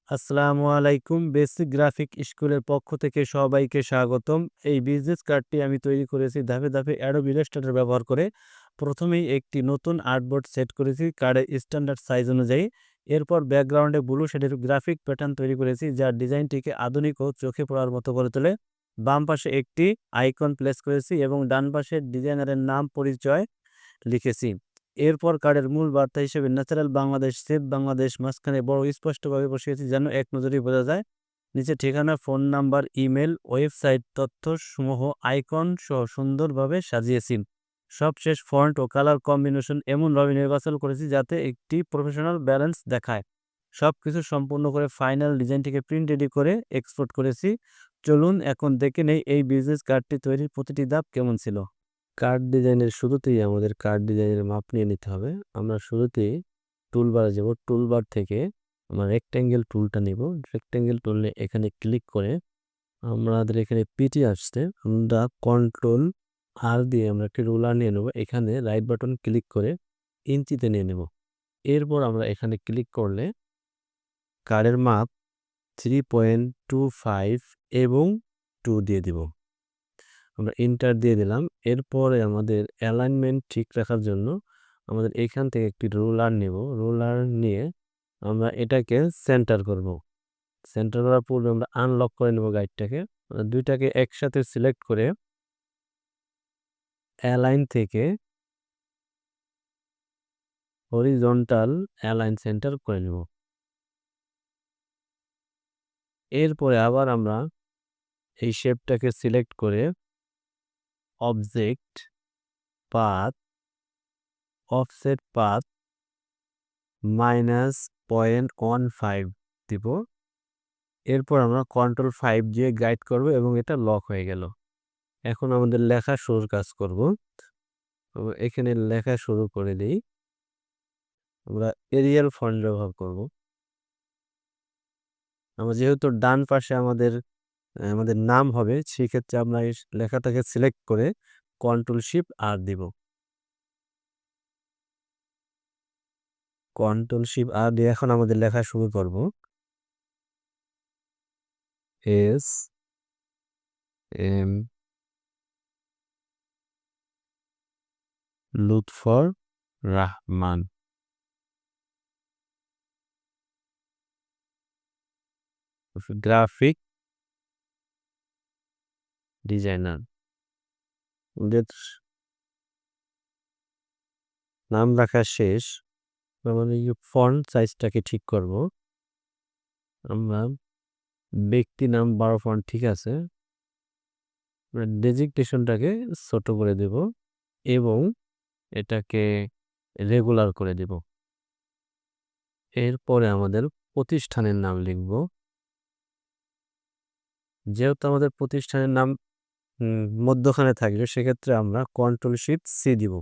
আসসালামু আলাইকুম। Basic graphic স্কুলের পক্ষ থেকে সবাইকে স্বাগতম। এই বিজনেস কার্ডটি আমি তৈরি করেছি ধাপে, ধাপে Adobe Illustrator ব্যবহার করে। প্রথমেই একটি নতুন আর্টবোর্ড সেট করেছি কার্ডের স্ট্যান্ডার্ড সাইজ অনুযায়ী। এরপর ব্যাকগ্রাউন্ডে ব্লু শেডের গ্রাফিক প্যাটার্ন তৈরি করেছি যা ডিজাইনটিকে আধুনিক ও চোখে পড়ার মতো করে তোলে। বাম পাশে একটি আইকন প্লেস করেছি এবং ডান পাশে ডিজাইনারের নাম পরিচয় লিখেছি। এরপর কার্ডের মূল বার্তা হিসেবে ন্যাচারাল বাংলাদেশ, সেভ বাংলাদেশ মাঝখানে বড় স্পষ্টভাবে বসিয়েছি যেন এক নজরেই বোঝা যায়। নিচে ঠিকানা, ফোন নাম্বার, ইমেল, ওয়েবসাইট তথ্যসমূহ আইকন সহ সুন্দরভাবে সাজিয়েছি। সবশেষ ফন্ট ও কালার কম্বিনেশন এমনভাবে নির্বাচন করেছি যাতে একটি প্রফেশনাল ব্যালেন্স দেখায়। সবকিছু সম্পূর্ণ করে ফাইনাল ডিজাইনটিকে প্রিন্ট রেডি করে এক্সপোর্ট করেছি। চলুন এখন দেখে নেই এই বিজনেস কার্ডটি তৈরির প্রতিটি ধাপ কেমন ছিল। কার্ড ডিজাইনের শুরুতেই আমাদের কার্ড ডিজাইনের মাপ নিয়ে নিতে হবে। আমরা শুরুতেই টুলবারে যাব। টুলবার থেকে আমরা রেক্ট্যাঙ্গেল টুলটা নিব। রেক্ট্যাঙ্গেল টুলে এখানে ক্লিক করে আমাদের এখানে পিটি আসছে, আমরা কন্ট্রোল আর দিয়ে আমরা একটি রুলার নিয়ে নেব। এখানে রাইট বাটন ক্লিক করে ইঞ্চিতে নিয়ে নেব। এরপর আমরা এখানে ক্লিক করলে কার্ডের মাপ 3.25 এবং 2 দিয়ে দিব। আমরা এন্টার দিয়ে দিলাম। এরপরে আমাদের অ্যালাইনমেন্ট ঠিক রাখার জন্য আমাদের এখান থেকে একটি রুলার নেব। রুলার নিয়ে আমরা এটাকে সেন্টার করব। সেন্টার করার পূর্বে আমরা আনলক করে নেব গাইডটাকে। দুইটাকে একসাথে সিলেক্ট করে অ্যালাইন থেকে হরিজন্টাল অ্যালাইন সেন্টার করে নেব। এরপরে আবার আমরা এই শেপটাকে সিলেক্ট করে অবজেক্ট, পাথ, অফসেট পাথ -0.15 দিব। এরপর আমরা কন্ট্রোল 5 দিয়ে গাইড করব এবং এটা লক হয়ে গেল। এখন আমাদের লেখা শুরুর কাজ করব। তো এখানে লেখা শুরু করে দেই। আমরা এরিয়াল ফন্ট ব্যবহার করব। আমরা যেহেতু ডান পাশে আমাদের নাম হবে, সেক্ষেত্রে আমরা এই লেখাটাকে সিলেক্ট করে কন্ট্রোল শিফট আর দিব। কন্ট্রোল শিফট আর দিয়ে এখন আমাদের লেখা শুরু করব। S M Lutfor Rahman, graphic designer. ওদের নাম রাখা শেষ। আমাদের ফন্ট সাইজটাকে ঠিক করব। আমরা ব্যক্তি নাম 12 ফন্ট ঠিক আছে। আমরা ডেজিগনেশনটাকে ছোট করে দেব এবং এটাকে রেগুলার করে দেব। এরপরে আমাদের প্রতিষ্ঠানের নাম লিখব। যেহেতু আমাদের প্রতিষ্ঠানের নাম মধ্যখানে থাকবে, সেক্ষেত্রে আমরা কন্ট্রোল শিফট সি দিব।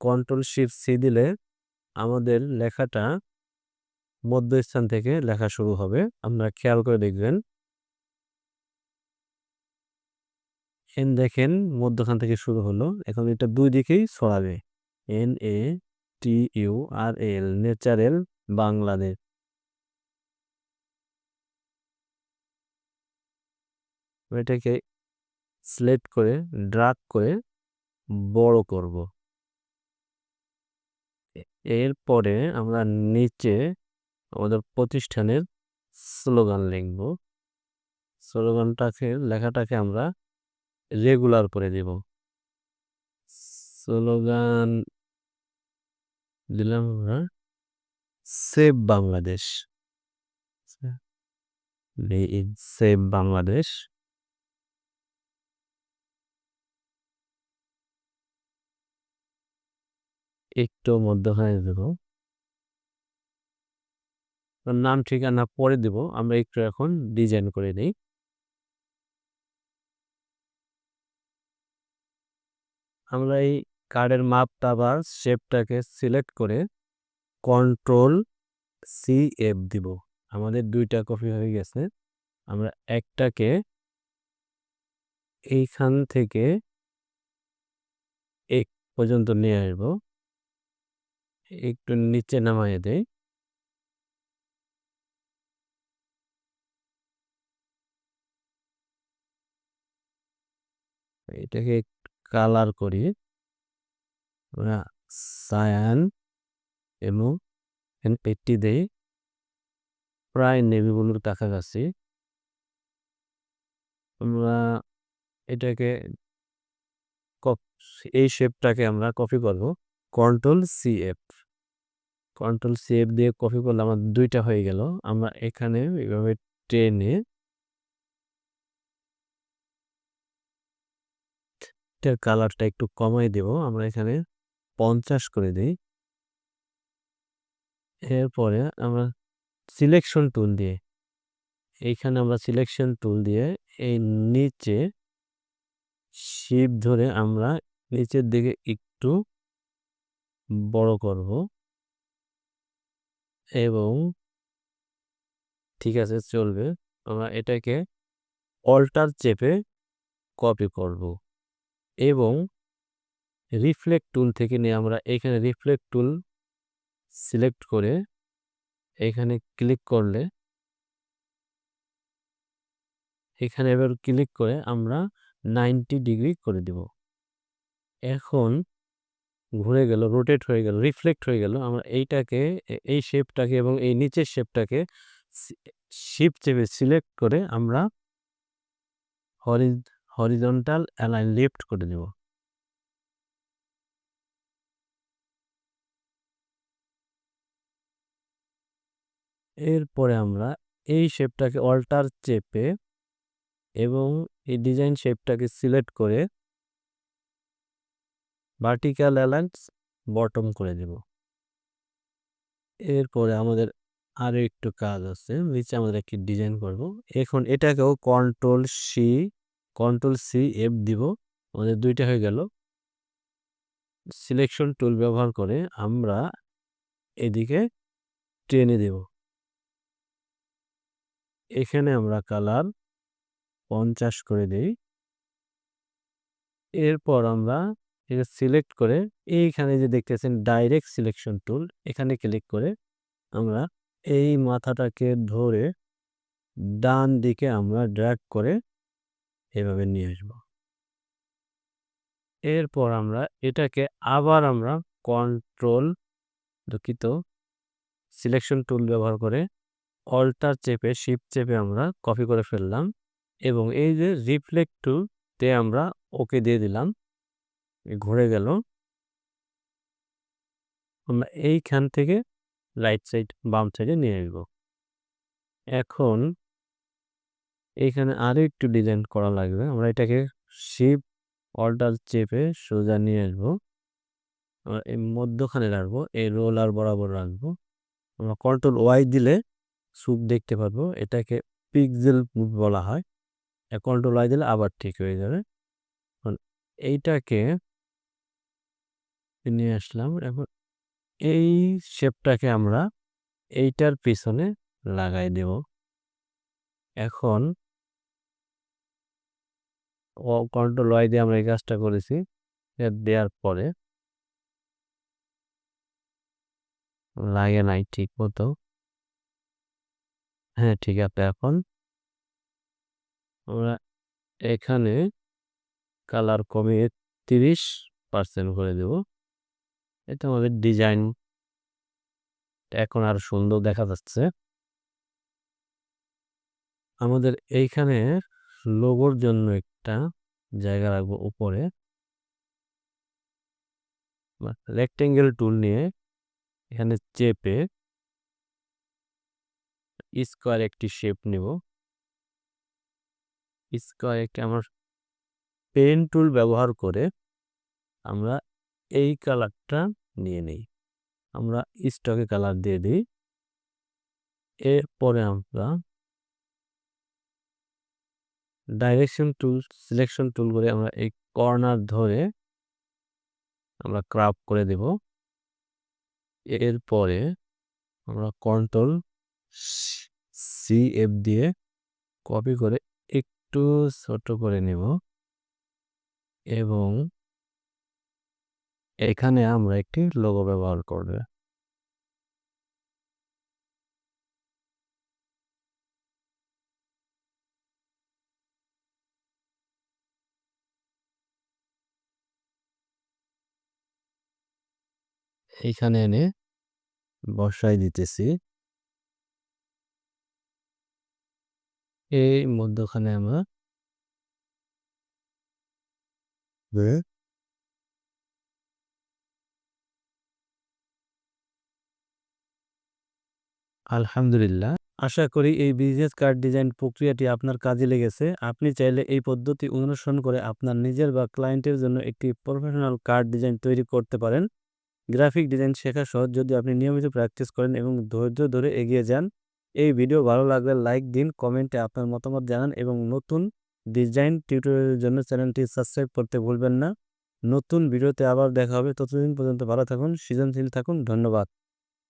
কন্ট্রোল শিফট সি দিলে আমাদের লেখাটা মধ্যস্থান থেকে লেখা শুরু হবে। আপনারা খেয়াল করে দেখবেন। দেখেন মধ্যখান থেকে শুরু হলো। এখন এটা দুই দিকেই ছড়াবে। NATURL, natural Bangladesh. এটাকে সিলেক্ট করে ড্রাগ করে বড় করব। এরপরে আমরা নিচে আমাদের প্রতিষ্ঠানের স্লোগান লিখব। লেখাটাকে আমরা রেগুলার করে দেব। স্লোগান দিলাম আমরা সেভ বাংলাদেশ। সেভ বাংলাদেশ। একটু মধ্যখানে দেব। নাম ঠিকানা পরে দেব। আমরা একটু এখন ডিজাইন করে নিই। আমরা এই কার্ডের মাপটা বা শেপটাকে সিলেক্ট করে কন্ট্রোল CF দিব। আমাদের 2টা কপি হয়ে গেছে। আমরা একটাকে এইখান থেকে এক পর্যন্ত নিয়ে আসব। একটু নিচে নামাইয়ে দেই। এটাকে কালার করি আমরা সায়ান এবং পেটটি দেই প্রায় নেভি ব্লুর কাছাকাছি। আমরা এটাকে এই শেপটাকে আমরা কপি করব। কন্ট্রোল সি এফ দিয়ে কপি করলে আমার 2টা হয়ে গেল। আমরা এখানে এইভাবে টেনে এটার কালারটা একটু কমাই দেব। আমরা এখানে 50 করে দিই। এরপরে আমরা সিলেকশন টুল দিয়ে এইখানে আমরা সিলেকশন টুল দিয়ে এই নিচে শিফট ধরে আমরা নিচের দিকে একটু বড় করব এবং ঠিক আছে চলবে। আমরা এটাকে অল্টার চেপে কপি করব এবং রিফ্লেক্ট টুল থেকে নিয়ে আমরা এখানে রিফ্লেক্ট টুল সিলেক্ট করে এখানে ক্লিক করলে এখানে এবার ক্লিক করে আমরা 90 ডিগ্রি করে দিব। এখন ঘুরে গেল, রোটেট হয়ে গেল, রিফ্লেক্ট হয়ে গেল। আমরা এইটাকে এই শেপটাকে এবং এই নিচের শেপটাকে শিফট চেপে সিলেক্ট করে আমরা হরিজন্টাল অ্যালাইন লেফট করে দেব। এরপরে আমরা এই শেপটাকে অল্টার চেপে এবং এই ডিজাইন শেপটাকে সিলেক্ট করে ভার্টিক্যাল অ্যালাইন্স বটম করে দেব। এরপরে আমাদের আরও একটু কাজ আছে, নিচে আমাদের একটি ডিজাইন করব। এখন এটাকেও কন্ট্রোল সি এফ দিব। আমাদের 2টা হয়ে গেল। সিলেকশন টুল ব্যবহার করে আমরা এদিকে টেনে দেব। এখানে আমরা কালার 50 করে দেই। এরপর আমরা এটা সিলেক্ট করে এইখানে যে দেখতেছেন ডাইরেক্ট সিলেকশন টুল, এখানে ক্লিক করে আমরা এই মাথাটাকে ধরে ডান দিকে আমরা ড্র্যাগ করে এভাবে নিয়ে আসব। এরপর আমরা এটাকে আবার আমরা সিলেকশন টুল ব্যবহার করে অল্টার চেপে শিফট চেপে আমরা কপি করে ফেললাম এবং এই যে রিফ্লেক্ট টুলতে আমরা ওকে দিয়ে দিলাম। ঘুরে গেল। আমরা এইখান থেকে রাইট সাইড বাম সাইডে নিয়ে আসব। এখন এইখানে আরও একটু ডিজাইন করা লাগবে। আমরা এটাকে শিফট অল্টার চেপে সোজা নিয়ে আসবো। আমরা এই মধ্যখানে রাখবো, এই রোলার বরাবর রাখবো। আমরা কন্ট্রোল ওয়াই দিলে সুপ দেখতে পারবো। এটাকে পিক্সেল বলা হয়। কন্ট্রোল ওয়াই দিলে আবার ঠিক হয়ে যাবে। এইটাকে নিয়ে আসলাম। এখন এই শেপটাকে আমরা এইটার পিছনে লাগাই দেব। এখন কন্ট্রোল ওয়াই দিয়ে আমরা এই কাজটা করেছি। দেওয়ার পরে লাগে নাই ঠিক মতো। হ্যাঁ ঠিক আছে। এখন আমরা এখানে কালার কমিয়ে 30% করে দেব। এতে আমাদের ডিজাইন এখন আরো সুন্দর দেখা যাচ্ছে। আমাদের এইখানে লোগোর জন্য একটা জায়গা রাখবো উপরে। রেক্টেঙ্গেল টুল নিয়ে এখানে চেপে স্কোয়ার একটি শেপ নেব। স্কোয়ার একটি আমার পেন টুল ব্যবহার করে আমরা এই কালারটা নিয়ে নেই। আমরা স্টকে কালার দিয়ে দিই। এরপরে আমরা সিলেকশন টুল করে আমরা এই কর্নার ধরে আমরা ক্রাপ করে দেব। এরপরে আমরা কন্ট্রোল সি এফ দিয়ে কপি করে একটু ছোট করে নেব এবং এখানে আমরা একটি লোগো ব্যবহার করব। এইখানে এনে বসাই দিতেছি। এই মধ্যখানে আমরা আলহামদুলিল্লাহ। আশা করি এই বিজনেস কার্ড ডিজাইন প্রক্রিয়াটি আপনার কাজে লেগেছে। আপনি চাইলে এই পদ্ধতি অনুসরণ করে আপনার নিজের বা ক্লায়েন্টের জন্য একটি প্রফেশনাল কার্ড ডিজাইন তৈরি করতে পারেন। গ্রাফিক ডিজাইন শেখা সহজ যদি আপনি নিয়মিত প্র্যাকটিস করেন এবং ধৈর্য ধরে এগিয়ে যান। এই ভিডিও ভালো লাগলে লাইক দিন, কমেন্টে আপনার মতামত জানান এবং নতুন ডিজাইন টিউটোরিয়ালের জন্য চ্যানেলটি সাবস্ক্রাইব করতে ভুলবেন না। নতুন ভিডিওতে আবার দেখা হবে। ততদিন পর্যন্ত ভালো থাকুন, সৃজনশীল থাকুন। ধন্যবাদ।